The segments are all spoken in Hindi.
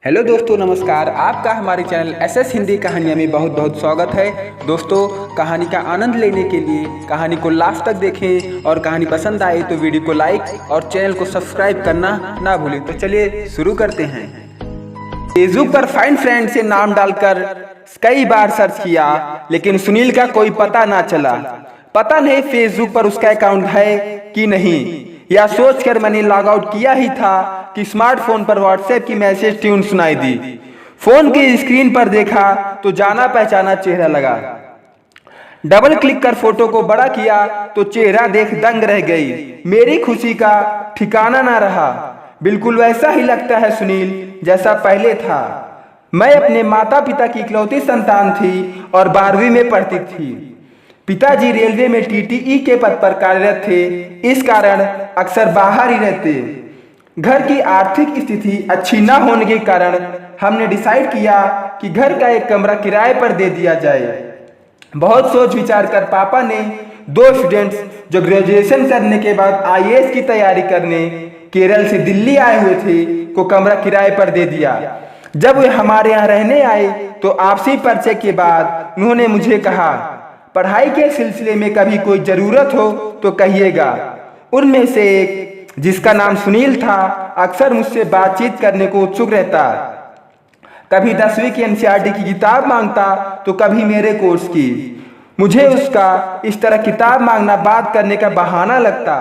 हेलो दोस्तों, नमस्कार। आपका हमारे चैनल एसएस हिंदी कहानियाँ में बहुत बहुत स्वागत है। दोस्तों, कहानी का आनंद लेने के लिए कहानी को लास्ट तक देखें और कहानी पसंद आए तो वीडियो को लाइक और चैनल को सब्सक्राइब करना ना भूलें। तो चलिए शुरू करते हैं। फेसबुक पर फाइंड फ्रेंड से नाम डालकर कई बार सर्च किया, लेकिन सुनील का कोई पता ना चला। पता नहीं फेसबुक पर उसका अकाउंट है कि नहीं, या सोचकर मैंने लॉग आउट किया ही था कि स्मार्टफोन पर व्हाट्सएप की मैसेज ट्यून सुनाई दी। फोन की स्क्रीन पर देखा तो जाना पहचाना चेहरा लगा। डबल क्लिक कर फोटो को बड़ा किया तो चेहरा देख दंग रह गई। मेरी खुशी का ठिकाना ना रहा। बिल्कुल वैसा ही लगता है सुनील जैसा पहले था। मैं अपने माता पिता की इकलौती संतान थी और 12वीं में पढ़ती थी। पिताजी रेलवे में टीटीई के पद पर कार्यरत थे, इस कारण अक्सर बाहर ही रहते। घर की आर्थिक स्थिति अच्छी न होने के कारण हमने डिसाइड किया कि घर का एक कमरा किराए पर दे दिया जाए। बहुत सोच विचार कर पापा ने 2 स्टूडेंट्स जो ग्रेजुएशन करने के बाद आईएएस की तैयारी करने केरल से दिल्ली आए हुए थे को कमरा किराए पर दे दिया। जब वे हमारे यहाँ रहने आए तो आपसी परिचय के बाद उन्होंने मुझे कहा, पढ़ाई के सिलसिले में कभी कोई जरूरत हो तो कहिएगा। उनमें से एक, जिसका नाम सुनील था, अक्सर मुझसे बातचीत करने को उत्सुक रहता। कभी 10वीं की एनसीईआरटी की किताब मांगता तो कभी मेरे कोर्स की। मुझे उसका इस तरह किताब मांगना बात करने का बहाना लगता।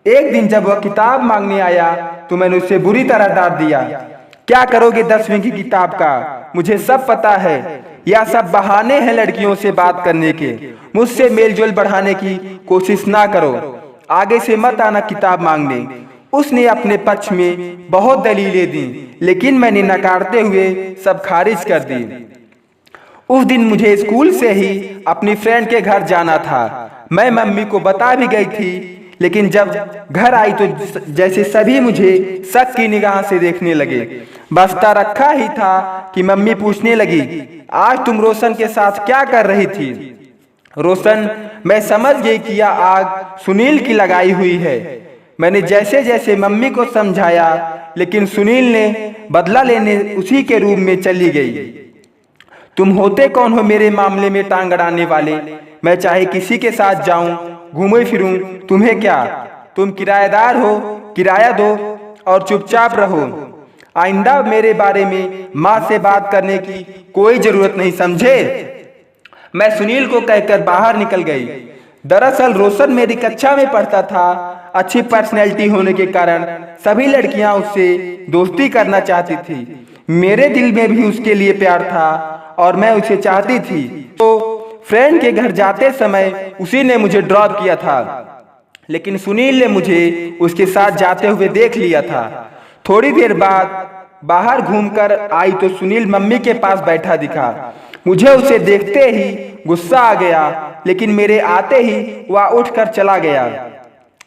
एक दिन जब वह किताब मांगने आया तो मैंने उसे बुरी तरह डांट दिया। क्या करोगे 10वीं की किताब का? मुझे सब पता है। यह सब बहाने हैं लड़कियों से बात करने के। मुझसे मेलजोल बढ़ाने की कोशिश ना करो। आगे से मत आना किताब मांगने। उसने अपने पक्ष में बहुत दलीलें दी, लेकिन मैंने नकारते हुए सब खारिज कर दी। उस दिन मुझे स्कूल से ही अपनी फ्रेंड के घर जाना था। मैं मम्मी को बता भी गई थी, लेकिन जब घर आई तो जैसे सभी मुझे शक की निगाह से देखने लगे। बस्ता रखा ही था कि मम्मी पूछने लगी, आज तुम रोशन के साथ क्या कर रही थी? रोशन, मैं समझ गई कि यह आग सुनील की लगाई हुई है। मैंने जैसे जैसे मम्मी को समझाया, लेकिन सुनील ने बदला लेने उसी के रूम में चली गई। तुम होते कौन हो मेरे मामले में टांग अड़ाने वाले? मैं चाहे किसी के साथ जाऊं, घूमे फिरूं, तुम्हें क्या? तुम किराएदार हो, किराया दो और चुपचाप रहो। आइंदा मेरे बारे में माँ से बात करने की कोई जरूरत नहीं, समझे? मैं सुनील को कहकर बाहर निकल गई। दरअसल रोशन मेरी कक्षा में पढ़ता था। अच्छी पर्सनैलिटी होने के कारण सभी लड़कियां उससे दोस्ती करना चाहती थी। मेरे दिल में भी उसके लिए प्यार था और मैं उसे चाहती थी। तो फ्रेंड के घर जाते समय उसी ने मुझे ड्रॉप किया था, लेकिन सुनील ने मुझे उसके साथ जाते हुए देख लिया था। थोड़ी देर बाद बाहर घूमकर आई तो सुनील मम्मी के पास बैठा दिखा। मुझे उसे देखते ही गुस्सा आ गया, लेकिन मेरे आते ही वह उठकर चला गया।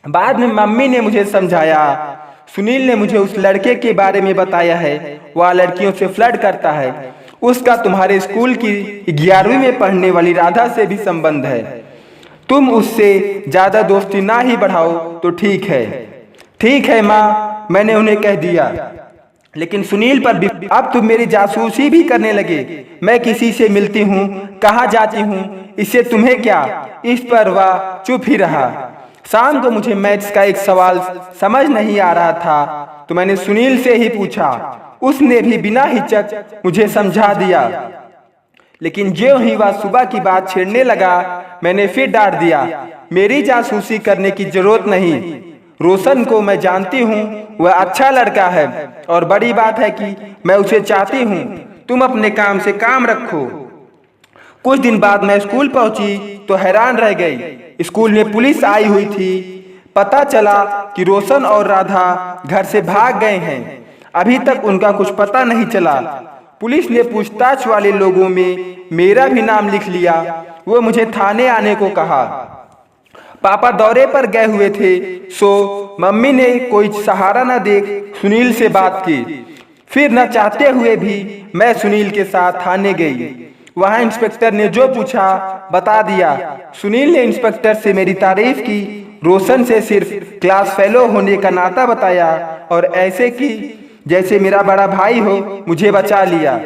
बाद में मम्मी ने मुझे समझाया, सुनील ने मुझे उस लड़के के बारे में बताया है, वह लड़कियों से फ्लर्ट करता है। उसका तुम्हारे स्कूल की 11वीं में पढ़ने वाली राधा से भी संबंध है। तुम उससे ज्यादा दोस्ती ना ही बढ़ाओ तो ठीक है। ठीक है माँ, मैंने उन्हें कह दिया। लेकिन सुनील पर भी अब तुम मेरी जासूसी भी करने लगे। मैं किसी से मिलती हूँ, कहाँ जाती हूँ, इससे तुम्हें क्या? इस पर वह चुप ही रहा। शाम को मुझे मैथ्स का एक सवाल समझ नहीं आ रहा था तो मैंने सुनील से ही पूछा। उसने भी बिना हिचक मुझे समझा दिया, लेकिन जो ही वह सुबह की बात छेड़ने लगा, मैंने फिर डांट दिया। मेरी जासूसी करने की जरूरत नहीं। रोशन को मैं जानती हूँ, वह अच्छा लड़का है और बड़ी बात है कि मैं उसे चाहती हूँ। तुम अपने काम से काम रखो। कुछ दिन बाद मैं स्कूल पहुंची तो हैरान रह गई। स्कूल में पुलिस आई हुई थी। पता चला कि रोशन और राधा घर से भाग गए हैं। अभी तक उनका कुछ पता नहीं चला। पुलिस ने पूछताछ वाले लोगों में मेरा भी नाम लिख लिया। वो मुझे थाने आने को कहा। पापा दौरे पर गए हुए थे, सो मम्मी ने कोई सहारा न देख सुनील से बात की। फिर न चाहते हुए भी मैं सुनील के साथ थाने गई। वहां इंस्पेक्टर ने जो पूछा बता दिया। सुनील ने इंस्पेक्टर से मेरी तारीफ की, रोशन से सिर्फ क्लास फेलो होने का नाता बताया और ऐसे कि जैसे मेरा बड़ा भाई हो, मुझे बचा लिया।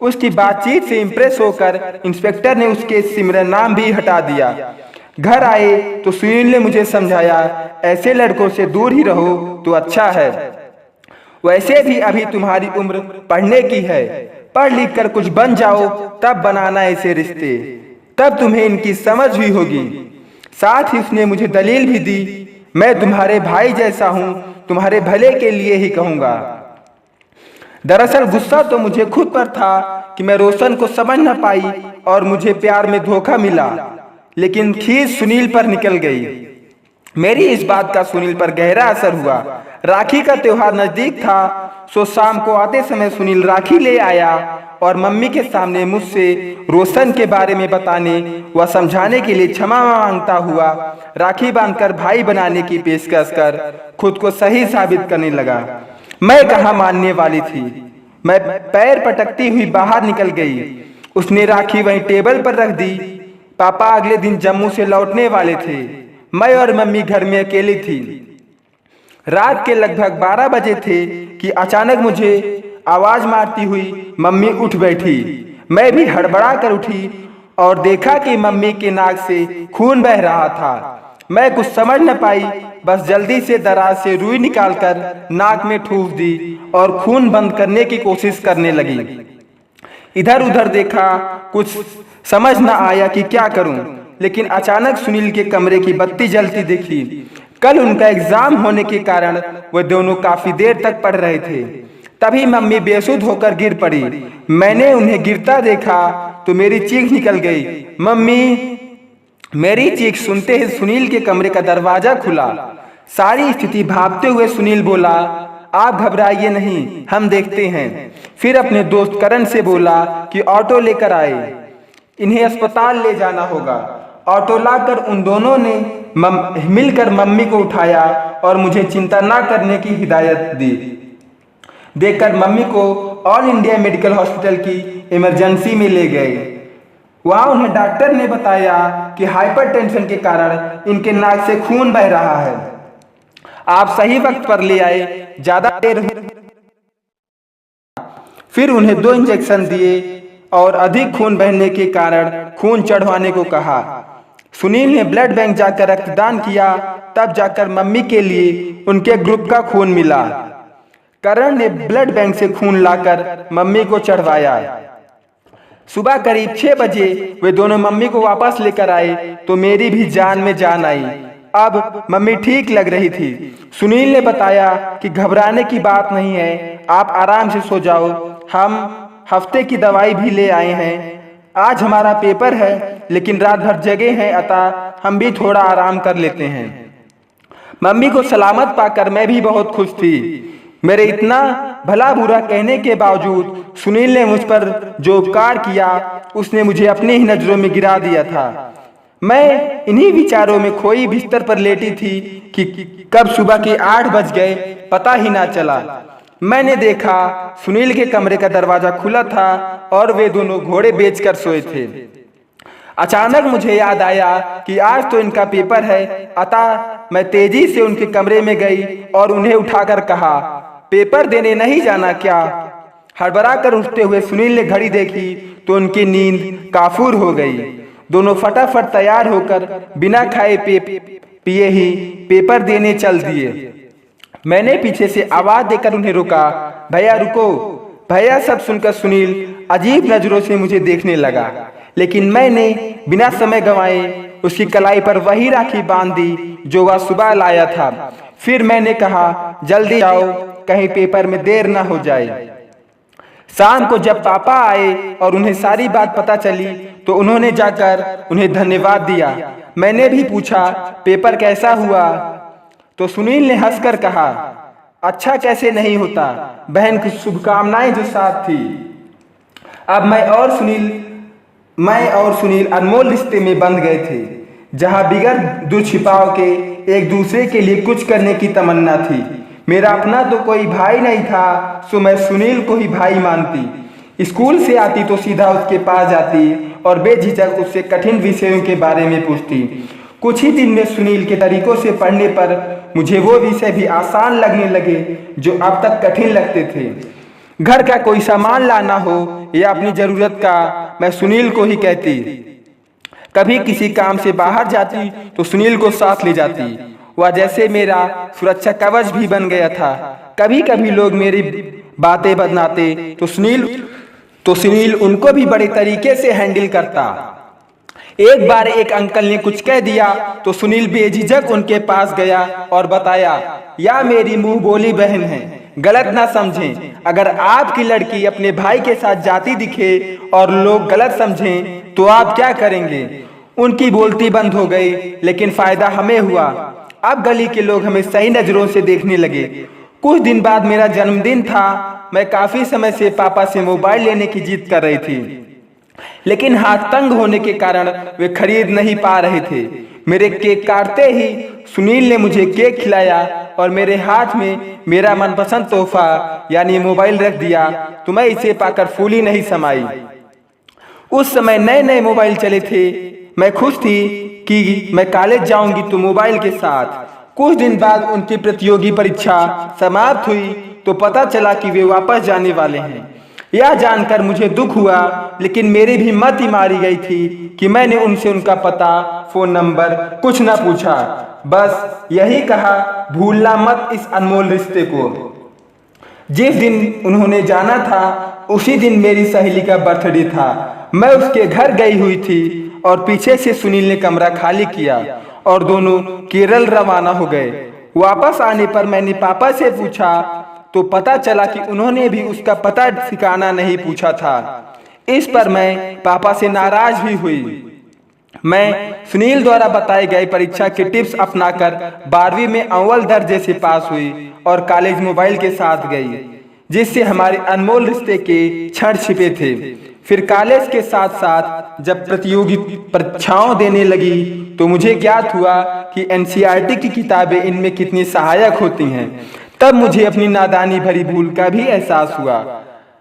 उसकी बातचीत से इम्प्रेस होकर इंस्पेक्टर ने उसके सिमरन नाम भी हटा दिया। घर आए तो सुनील ने मुझे समझाया, ऐसे लड़कों से दूर ही रहो तो अच्छा है। वैसे भी अभी तुम्हारी उम्र पढ़ने की है, पढ़ लिख कर कुछ बन जाओ, तब बनाना ऐसे रिश्ते, तब तुम्हें इनकी समझ भी होगी। साथ ही उसने मुझे दलील भी दी, मैं तुम्हारे भाई जैसा हूं, तुम्हारे भले के लिए ही कहूंगा। दरअसल गुस्सा तो मुझे खुद पर था कि मैं रोशन को समझ न पाई और मुझे प्यार में धोखा मिला, लेकिन खीस सुनील पर निकल गई। मेरी इस बात का सुनील पर गहरा असर हुआ। राखी का त्योहार नजदीक था, सो शाम को आते समय सुनील राखी ले आया और मम्मी के सामने मुझसे रोशन के बारे में बताने व समझाने के लिए क्षमा मांगता हुआ राखी बांधकर भाई बनाने की पेशकश कर खुद को सही साबित करने लगा। मैं कहाँ मानने वाली थी। मैं पैर पटकती हुई बाहर निकल गई। उसने राखी वहीं टेबल पर रख दी। पापा अगले दिन जम्मू से लौटने वाले थे। मैं और मम्मी घर में अकेली थी। रात के लगभग 12 बजे थे कि अचानक मुझे आवाज मारती हुई मम्मी उठ बैठी। मैं भी हड़बड़ा कर उठी और देखा कि मम्मी के नाक से खून बह रहा था। मैं कुछ समझ न पाई, बस जल्दी से दराज से रुई निकालकर नाक में ठूस दी और खून बंद करने की कोशिश करने लगी। इधर उधर देखा, कुछ समझ न आया कि क्या करूं, लेकिन अचानक सुनील के कमरे की बत्ती जलती दिखी। कल उनका एग्जाम होने के कारण वे दोनों काफी देर तक पढ़ रहे थे। तभी मम्मी बेसुध होकर गिर पड़ी। मैंने उन्हें गिरता देखा तो मेरी चीख निकल गई, मम्मी। मेरी चीख सुनते ही सुनील के कमरे का दरवाजा खुला। सारी स्थिति भांपते हुए सुनील बोला, आप घबराइए नहीं, हम देखते हैं। फिर अपने दोस्त करण से बोला कि ऑटो लेकर आए, इन्हें अस्पताल ले जाना होगा। ऑटो लाकर उन दोनों ने मिलकर मम्मी को उठाया और मुझे चिंता न करने की हिदायत दी। देखकर मम्मी को ऑल इंडिया मेडिकल हॉस्पिटल की इमरजेंसी में ले गए। वहां उन्हें डॉक्टर ने बताया कि हाइपरटेंशन के कारण इनके नाक से खून बह रहा है। आप सही वक्त पर ले आए, ज्यादा देर। फिर उन्हें 2 इंजेक्शन दिए और अधिक खून बहने के कारण खून चढ़वाने को कहा। सुनील ने ब्लड बैंक जाकर रक्तदान किया, तब जाकर मम्मी के लिए उनके ग्रुप का खून मिला। करण ने ब्लड बैंक से खून लाकर मम्मी को चढ़वाया। सुबह करीब 6 बजे वे दोनों मम्मी को वापस लेकर आए तो मेरी भी जान में जान आई। अब मम्मी ठीक लग रही थी। सुनील ने बताया कि घबराने की बात नहीं है, आप आराम से सो जाओ, हम हफ्ते की दवाई भी ले आए हैं। आज हमारा पेपर है, लेकिन रात भर जगे हैं, अतः हम भी थोड़ा आराम कर लेते हैं। मम्मी को सलामत पाकर मैं भी बहुत खुश थी। मेरे इतना भला बुरा कहने के बावजूद सुनील ने मुझ पर जो उपकार किया, उसने मुझे अपनी ही नजरों में गिरा दिया था। मैं इन्हीं विचारों में खोई बिस्तर पर लेटी थी कि कब सुबह के 8 बज गए, पता ही ना चला। मैंने देखा सुनील के कमरे का दरवाजा खुला था और वे दोनों घोड़े बेचकर सोए थे। अचानक मुझे याद आया कि आज तो इनका पेपर है, अतः मैं तेजी से उनके कमरे में गई और उन्हें उठाकर कहा, पेपर देने नहीं जाना क्या? हड़बड़ा कर उठते हुए सुनील ने घड़ी देखी तो उनकी नींद काफूर हो गई। दोनों फटाफट तैयार होकर बिना खाए पिए ही पेपर देने चल दिए। मैंने पीछे से आवाज देकर उन्हें रोका, भैया रुको। भैया सब सुनकर सुनील अजीब नजरों से मुझे देखने लगा, लेकिन मैंने बिना समय गंवाए उसकी कलाई पर वही राखी बांध दी जो वह सुबह लाया था। फिर मैंने कहा, जल्दी जाओ, कहीं पेपर में देर ना हो जाए। शाम को जब पापा आए और उन्हें सारी बात पता चली तो उन्होंने जाकर उन्हें धन्यवाद दिया। मैंने भी पूछा, पेपर कैसा हुआ? तो सुनील ने हंसकर कहा, अच्छा कैसे नहीं होता, बहन की शुभकामनाएं जो साथ थी। अब मैं और सुनील अनमोल रिश्ते में बंध गए थे, जहां बिगड़ दुछिपाव के एक दूसरे के लिए कुछ करने की तमन्ना थी। मेरा अपना तो कोई भाई नहीं था, सो मैं सुनील को ही भाई मानती। स्कूल से आती तो सीधा उसके पास जाती और बेझिझक उससे कठिन विषयों के बारे में पूछती। कुछ ही दिन में सुनील के तरीकों से पढ़ने पर मुझे वो विषय भी आसान लगने लगे जो अब तक कठिन लगते थे। घर का कोई सामान लाना हो या अपनी ज़रूरत का, मैं सुनील को ही कहती। कभी किसी काम से बाहर जाती तो सुनील को साथ ले जाती। वह जैसे मेरा सुरक्षा कवच भी बन गया था। कभी कभी लोग मेरी बातें बनाते तो सुनील उनको भी बड़े तरीके से हैंडल करता। एक बार एक अंकल ने कुछ कह दिया तो सुनील बेझिझक उनके पास गया और बताया, या मेरी मुंह बोली बहन है, गलत ना समझें। अगर आपकी लड़की अपने भाई के साथ जाती दिखे और लोग गलत समझें तो आप क्या करेंगे? उनकी बोलती बंद हो गई, लेकिन फायदा हमें हुआ। अब गली के लोग हमें सही नजरों से देखने लगे। कुछ दिन बाद मेरा जन्मदिन था। मैं काफी समय से पापा से मोबाइल लेने की जिद कर रही थी, लेकिन हाथ तंग होने के कारण वे खरीद नहीं पा रहे थे। मेरे केक काटते ही सुनील ने मुझे केक खिलाया और मेरे हाथ में मेरा मनपसंद तोहफा यानी मोबाइल रख दिया, तो मैं इसे पाकर फूली नहीं समाई। उस समय नए नए मोबाइल चले थे। मैं खुश थी कि मैं कॉलेज जाऊंगी तो मोबाइल के साथ। कुछ दिन बाद उनकी प्रतियोगी परीक्षा समाप्त हुई तो पता चला कि वे वापस जाने वाले हैं। यह जानकर मुझे दुख हुआ, लेकिन मेरी भी मत ही मारी गई थी कि मैंने उनसे उनका पता, फोन नंबर कुछ ना पूछा। बस यही कहा, भूलना मत इस अनमोल रिश्ते को। जिस दिन उन्होंने जाना था उसी दिन मेरी सहेली का बर्थडे था। मैं उसके घर गई हुई थी और पीछे से सुनील ने कमरा खाली किया और दोनों केरल रवाना हो गए। वापस आने पर मैंने पापा से पूछा तो पता चला कि उन्होंने भी उसका पता ठिकाना नहीं पूछा था। इस पर मैं पापा से नाराज भी हुई। मैं सुनील द्वारा बताए गए परीक्षा के टिप्स अपनाकर 12वीं में अव्वल दर्जे से पास हुई और कॉलेज मोबाइल के साथ गई, जिससे हमारे अनमोल रिश्ते के क्षण छिपे थे। फिर कॉलेज के साथ साथ जब प्रतियोगी परीक्षाओं देने लगी तो मुझे ज्ञात हुआ कि एनसीईआरटी की किताबें इनमें कितनी सहायक होती हैं। तब मुझे अपनी नादानी भरी भूल का भी एहसास हुआ।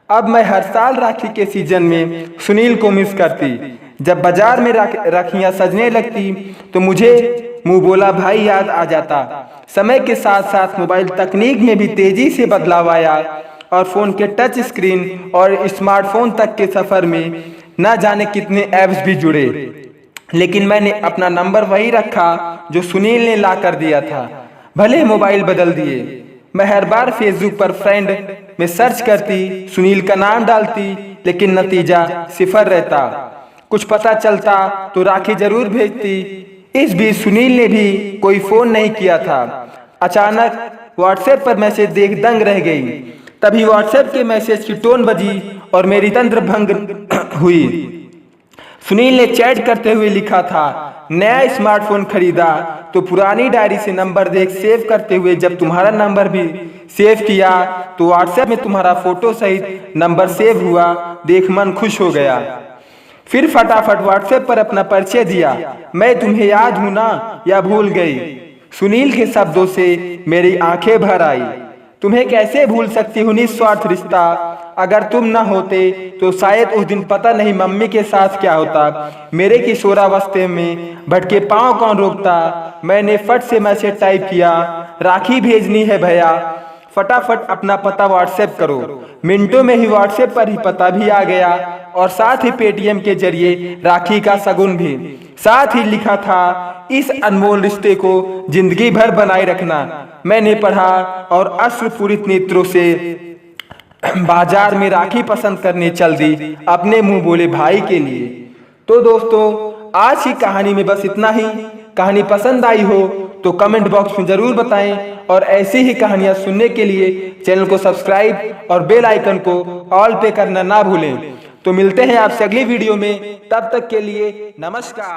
अब मैं हर साल राखी के सीजन में सुनील को मिस करती। जब बाजार में राखियां सजने लगती तो मुझे मुंह बोला भाई याद आ जाता। समय के साथ साथ मोबाइल तकनीक में भी तेजी से बदलाव आया और फोन के टच स्क्रीन और स्मार्टफोन तक के सफर में न जाने कितने ऐप्स भी जुड़े, लेकिन मैंने अपना नंबर वही रखा जो सुनील ने ला कर दिया था। भले मोबाइल बदल दिए, मैं हर बार फेसबुक पर फ्रेंड में सर्च करती, सुनील का नाम डालती, लेकिन नतीजा 0 रहता। कुछ पता चलता तो राखी जरूर भेजती। इस बीच सुनील ने भी कोई फोन नहीं किया था। अचानक व्हाट्सएप पर मैसेज देख दंग रह गई। तभी व्हाट्सएप के मैसेज की टोन बजी और मेरी तंत्र भंग हुई। सुनील ने चैट करते हुए लिखा था, नया स्मार्टफोन खरीदा तो पुरानी डायरी से नंबर देख सेव करते हुए जब तुम्हारा नंबर भी सेव किया तो व्हाट्सएप में तुम्हारा फोटो सहित नंबर सेव हुआ, देख मन खुश हो गया। फिर फटाफट व्हाट्सएप पर अपना परिचय दिया, मैं तुम्हें याद हूं ना या भूल गई। सुनील के शब्दों से मेरी आंखें भर आई। तुम्हें कैसे भूल सकती हूँ निस्वार्थ रिश्ता। अगर तुम ना होते तो शायद उस दिन पता नहीं मम्मी के साथ क्या होता। मेरे किशोरावस्था में भटके पाँव कौन रोकता। मैंने फट से मैसेज टाइप किया, राखी भेजनी है भैया, फटाफट अपना पता व्हाट्सएप करो। मिनटों में ही व्हाट्सएप पर ही पता भी आ गया और साथ ही पेटीएम के जरिए राखी का शगुन भी। साथ ही लिखा था, इस अनमोल रिश्ते को जिंदगी भर बनाए रखना। मैंने पढ़ा और अश्रुपूरित नेत्रों से बाजार में राखी पसंद करने चल दी अपने मुंह बोले भाई के लिए। तो दोस्तों, आज की कहानी में बस इतना ही। कहानी पसंद आई हो तो कमेंट बॉक्स में जरूर बताएं और ऐसी ही कहानियां सुनने के लिए चैनल को सब्सक्राइब और बेल आइकन को ऑल पे करना ना भूलें। तो मिलते हैं आपसे अगली वीडियो में, तब तक के लिए नमस्कार।